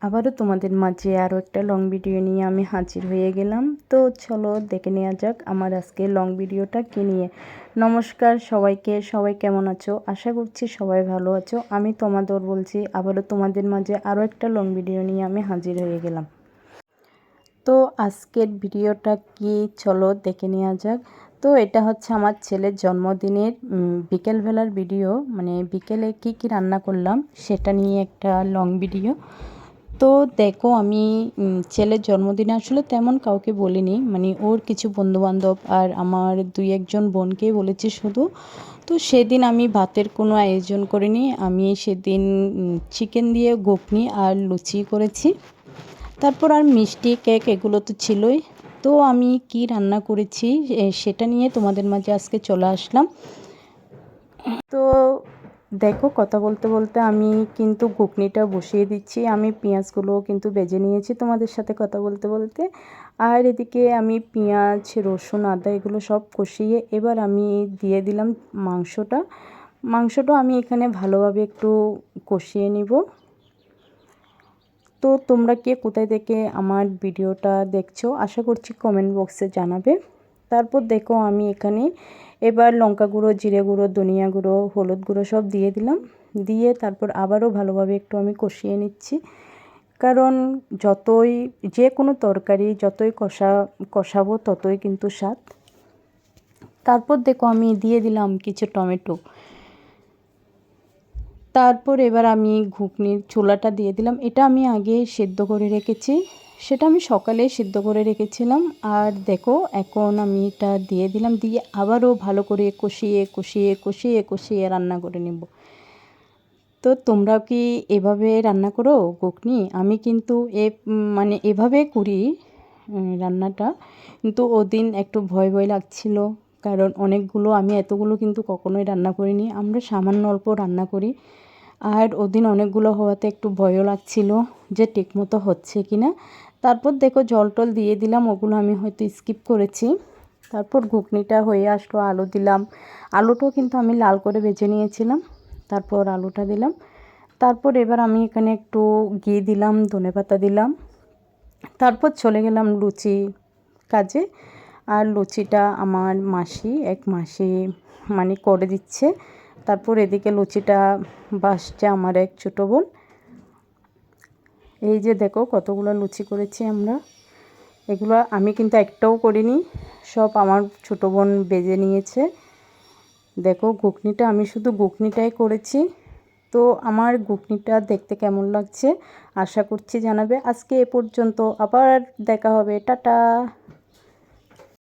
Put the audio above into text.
আবারও তোমাদের মাঝে আরও একটা লং ভিডিও নিয়ে আমি হাজির হয়ে গেলাম। তো চলো দেখে নেওয়া যাক আমার আজকে লং ভিডিওটা কী নিয়ে। নমস্কার সবাইকে, সবাই কেমন আছো? আশা করছি সবাই ভালো আছো। আমি তোমাদের বলছি আবারও তোমাদের মাঝে আরও একটা লং ভিডিও নিয়ে আমি হাজির হয়ে গেলাম। তো আজকের ভিডিওটা কি চলো দেখে নেওয়া যাক। তো এটা হচ্ছে আমার ছেলের জন্মদিনের বিকেলবেলার ভিডিও, মানে বিকেলে কি কি রান্না করলাম সেটা নিয়ে একটা লং ভিডিও। তো দেখো আমি ছেলের জন্মদিনে আসলে তেমন কাউকে বলিনি, মানে ওর কিছু বন্ধুবান্ধব আর আমার 2-1 বোনকেই বলেছি শুধু। তো সেদিন আমি ভাতের কোনো আয়োজন করিনি, আমি সেদিন চিকেন দিয়ে ঘুগনি আর লুচি করেছি। তারপর আর মিষ্টি কেক এগুলো তো ছিলই। তো আমি কি রান্না করেছি সেটা নিয়ে তোমাদের মাঝে আজকে চলে আসলাম। তো দেখো কথা বলতে বলতে আমি কিন্তু ঘুগনিটা বসিয়ে দিচ্ছি, আমি পেঁয়াজগুলো কিন্তু বেজে নিয়েছি তোমাদের সাথে কথা বলতে বলতে। আর এদিকে আমি পেঁয়াজ রসুন আদা এগুলো সব কষিয়ে এবার আমি দিয়ে দিলাম মাংসটা আমি এখানে ভালোভাবে একটু কষিয়ে নিব। তো তোমরা কে কোথায় থেকে আমার ভিডিওটা দেখছো আশা করছি কমেন্ট বক্সে জানাবে। তারপর দেখো আমি এখানে এবার লঙ্কা গুঁড়ো, জিরে গুঁড়ো, ধনিয়া গুঁড়ো, হলুদ গুঁড়ো সব দিয়ে দিলাম। দিয়ে তারপর আবারও ভালোভাবে একটু আমি কষিয়ে নিচ্ছি, কারণ যতই যে কোনো তরকারি যতই কষাবো ততই কিন্তু স্বাদ। তারপর দেখো আমি দিয়ে দিলাম কিছু টমেটো। তারপর এবার আমি ঘুগনির চুলাটা দিয়ে দিলাম। এটা আমি আগে সেদ্ধ করে রেখেছি, সেটা আমি সকালে সেদ্ধ করে রেখেছিলাম। আর দেখো এখন আমি এটা দিয়ে দিলাম, দিয়ে আবারও ভালো করে কষিয়ে কষিয়ে কষিয়ে কষিয়ে রান্না করে নেব। তো তোমরাও কি এভাবে রান্না করো ঘুগনি? আমি কিন্তু মানে এভাবে করি রান্নাটা, কিন্তু ওদিন একটু ভয় ভয় লাগছিল, কারণ অনেকগুলো আমি এতগুলো কিন্তু কখনোই রান্না করিনি, আমরা সামান্য অল্প রান্না করি। আর ওদিন অনেকগুলো হওয়াতে একটু ভয়ও লাগছিল যে ঠিকমতো হচ্ছে কি না। তারপর দেখো জল টল দিয়ে দিলাম, ওগুলো আমি হয়তো স্কিপ করেছি। তারপর ঘুগনিটা হয়ে আসলো, আলু দিলাম। আলুটাও কিন্তু আমি লাল করে বেছে নিয়েছিলাম। তারপর আলুটা দিলাম। তারপর এবার আমি এখানে একটু ঘি দিলাম, ধনেপাতা দিলাম। তারপর চলে গেলাম লুচি কাজে। আর লুচিটা আমার এক মাসি মানে করে দিচ্ছে। তারপর এদিকে লুচিটা বাসছে আমার এক ছোটো বোন। এই যে দেখো কতগুলো লুচি করেছি আমরা, এগুলো আমি কিন্তু একটাও করিনি, সব আমার ছোটো বোন বেজে নিয়েছে। দেখো ঘুগনিটা আমি শুধু ঘুগনিটাই করেছি। তো আমার ঘুগনিটা দেখতে কেমন লাগছে আশা করছি জানাবে। আজকে এ পর্যন্ত, আবার দেখা হবে, টাটা।